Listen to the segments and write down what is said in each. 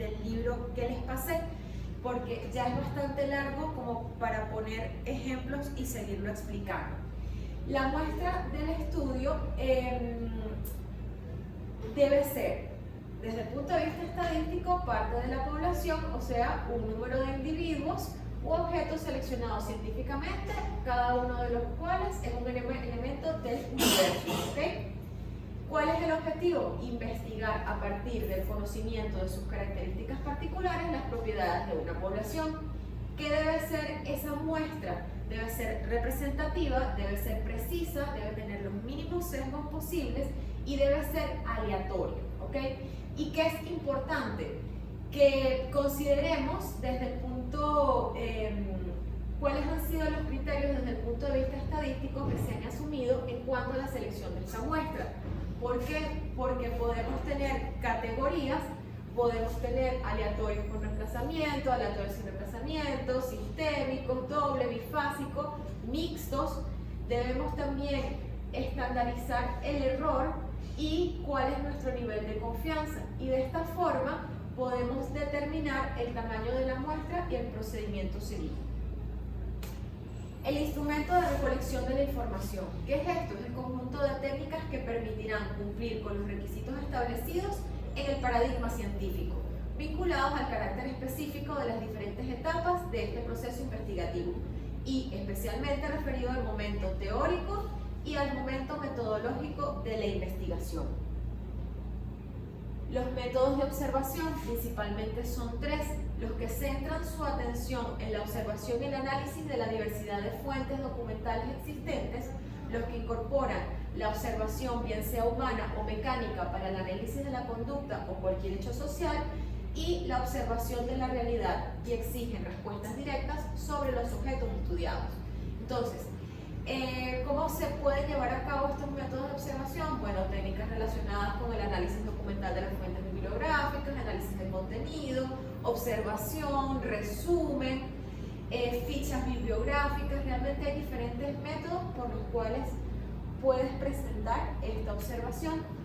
del libro que les pasé, porque ya es bastante largo como para poner ejemplos y seguirlo explicando. La muestra del estudio debe ser, desde el punto de vista estadístico, parte de la población, o sea, un número de individuos u objetos seleccionados científicamente, cada uno de los cuales es un elemento del universo, ¿okay? ¿Cuál es el objetivo? Investigar a partir del conocimiento de sus características particulares las propiedades de una población. ¿Qué debe ser esa muestra? Debe ser representativa, debe ser precisa, debe tener los mínimos sesgos posibles y debe ser aleatorio, ¿ok? ¿Y qué es importante? Que consideremos desde el punto, cuáles han sido los criterios desde el punto de vista estadístico que se han asumido en cuanto a la selección de esta muestra. ¿Por qué? Porque podemos tener categorías, podemos tener aleatorios con reemplazamiento, aleatorios sin reemplazamiento, sistémicos, doble, bifásico, mixtos. Debemos también estandarizar el error y cuál es nuestro nivel de confianza. Y de esta forma podemos determinar el tamaño de la muestra y el procedimiento seguido. El instrumento de recolección de la información. ¿Qué es esto? Es el conjunto de técnicas que permitirán cumplir con los requisitos establecidos en el paradigma científico, vinculados al carácter específico de las diferentes etapas de este proceso investigativo y especialmente referido al momento teórico y al momento metodológico de la investigación. Los métodos de observación principalmente son tres, los que centran su atención en la observación y el análisis de la diversidad de fuentes documentales existentes, los que incorporan la observación bien sea humana o mecánica para el análisis de la conducta o cualquier hecho social, y la observación de la realidad y exigen respuestas directas sobre los objetos estudiados. Entonces, ¿cómo se pueden llevar a cabo estos métodos de observación? Bueno, técnicas relacionadas con el análisis documental de las fuentes bibliográficas, análisis del contenido, observación, resumen, fichas bibliográficas. Realmente hay diferentes métodos por los cuales puedes presentar esta observación.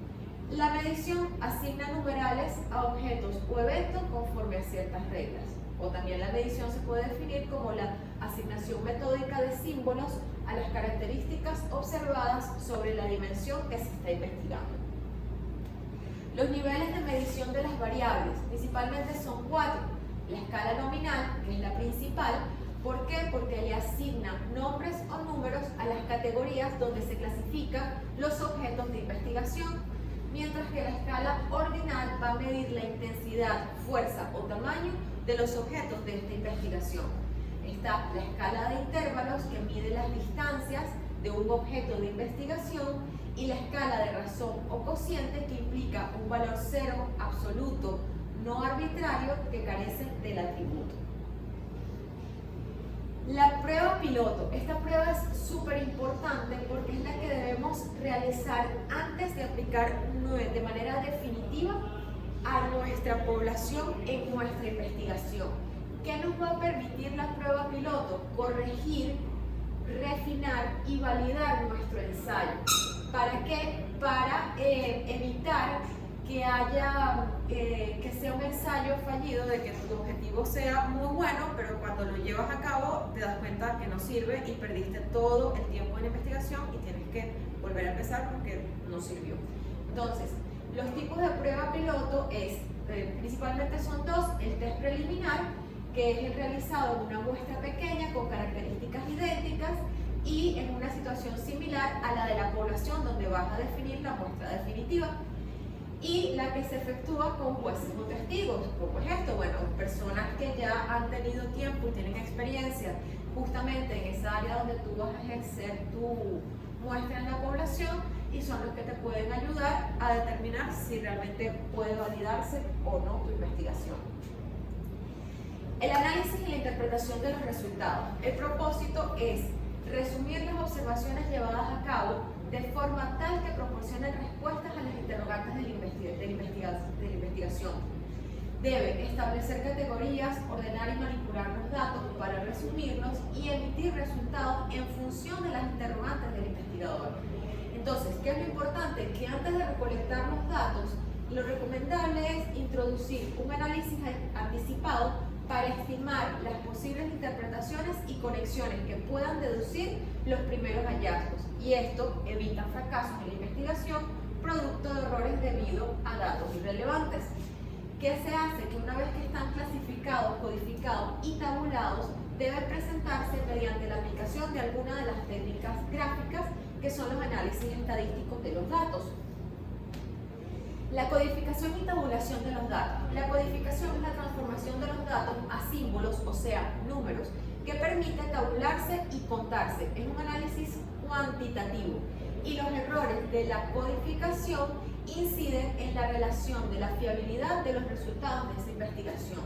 La medición asigna numerales a objetos o eventos conforme a ciertas reglas. O también la medición se puede definir como la asignación metódica de símbolos a las características observadas sobre la dimensión que se está investigando. Los niveles de medición de las variables principalmente son 4. La escala nominal, que es la principal. ¿Por qué? Porque le asigna nombres o números a las categorías donde se clasifican los objetos de investigación, mientras que la escala ordinal va a medir la intensidad, fuerza o tamaño de los objetos de esta investigación. Está la escala de intervalos, que mide las distancias de un objeto de investigación, y la escala de razón o cociente, que implica un valor cero absoluto no arbitrario que carece del atributo. La prueba piloto. Esta prueba es súper importante porque es la que debemos realizar antes de aplicar de manera definitiva a nuestra población en nuestra investigación. ¿Qué nos va a permitir la prueba piloto? Corregir, refinar y validar nuestro ensayo. ¿Para qué? Para evitar que haya, que sea un ensayo fallido, de que tu objetivo sea muy bueno, pero cuando lo llevas a cabo te das cuenta que no sirve y perdiste todo el tiempo en la investigación y tienes que volver a empezar porque no sirvió. Entonces, los tipos de prueba piloto principalmente son dos: el test preliminar, que es el realizado en una muestra pequeña con características idénticas y en una situación similar a la de la población donde vas a definir la muestra definitiva, y la que se efectúa con jueces o testigos. ¿Cómo es esto? Bueno, personas que ya han tenido tiempo y tienen experiencia justamente en esa área donde tú vas a ejercer tu muestra en la población, y son los que te pueden ayudar a determinar si realmente puede validarse o no tu investigación. El análisis y la interpretación de los resultados. El propósito es resumir las observaciones llevadas a cabo de forma tal que proporcionen respuestas a las interrogantes de la investigación. Debe establecer categorías, ordenar y manipular los datos para resumirlos y emitir resultados en función de las interrogantes del investigador. Entonces, ¿qué es lo importante? Que antes de recolectar los datos Lo recomendable es introducir un análisis anticipado para estimar las posibles interpretaciones y conexiones que puedan deducir los primeros hallazgos, y esto evita fracasos en la investigación producto de errores debido a datos irrelevantes. ¿Qué se hace? Que una vez que están clasificados, codificados y tabulados, debe presentarse mediante la aplicación de alguna de las técnicas gráficas que son los análisis estadísticos de los datos. La codificación y tabulación de los datos. La codificación es la transformación de los datos a símbolos, o sea, números, que permite tabularse y contarse. Es un análisis cuantitativo y los errores de la codificación inciden en la relación de la fiabilidad de los resultados de esa investigación,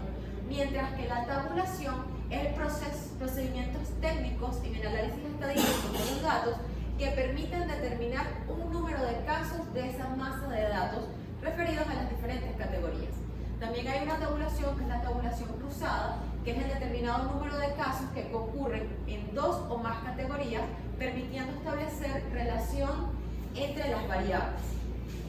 mientras que la tabulación es el procedimientos técnicos en el análisis estadístico de los datos que permiten determinar un número de casos de esa masa de datos referidos a las diferentes categorías. También hay una tabulación que es la tabulación cruzada, que es el determinado número de casos que concurren en dos o más categorías, permitiendo establecer relación entre las variables.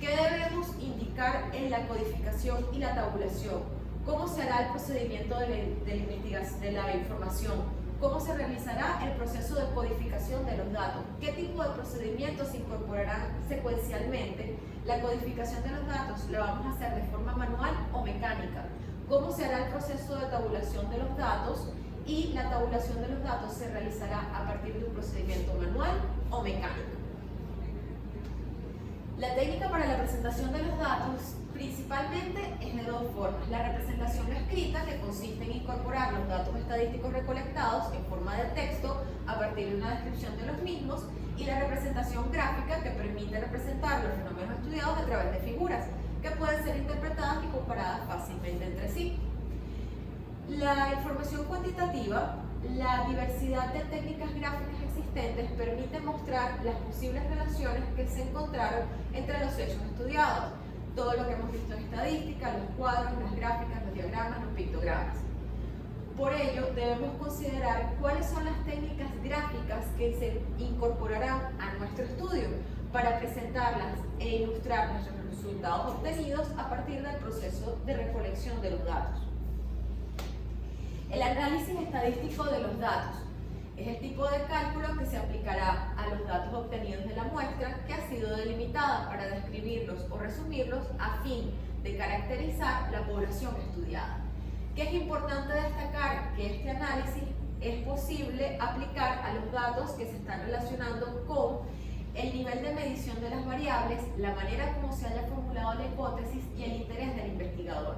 ¿Qué debemos indicar en la codificación y la tabulación? ¿Cómo se hará el procedimiento de la información? ¿Cómo se realizará el proceso de codificación de los datos? ¿Qué tipo de procedimientos se incorporarán secuencialmente? La codificación de los datos la vamos a hacer de forma manual o mecánica. ¿Cómo se hará el proceso de tabulación de los datos? Y la tabulación de los datos se realizará a partir de un procedimiento manual o mecánico. La técnica para la presentación de los datos principalmente es de dos formas: la representación escrita, que consiste en incorporar los datos estadísticos recolectados en forma de texto a partir de una descripción de los mismos, y la representación gráfica, que permite representar los fenómenos estudiados a través de figuras que pueden ser interpretadas y comparadas fácilmente entre sí. La información cuantitativa, la diversidad de técnicas gráficas existentes permite mostrar las posibles relaciones que se encontraron entre los hechos estudiados. Todo lo que hemos visto en estadística, los cuadros, las gráficas, los diagramas, los pictogramas. Por ello, debemos considerar cuáles son las técnicas gráficas que se incorporarán a nuestro estudio para presentarlas e ilustrar nuestros resultados obtenidos a partir del proceso de recolección de los datos. El análisis estadístico de los datos es el tipo de cálculo que se aplicará a los datos obtenidos de la muestra que ha sido delimitada para describirlos o resumirlos a fin de caracterizar la población estudiada. ¿Qué es importante destacar? Que este análisis es posible aplicar a los datos que se están relacionando con el nivel de medición de las variables, la manera como se haya formulado la hipótesis y el interés del investigador.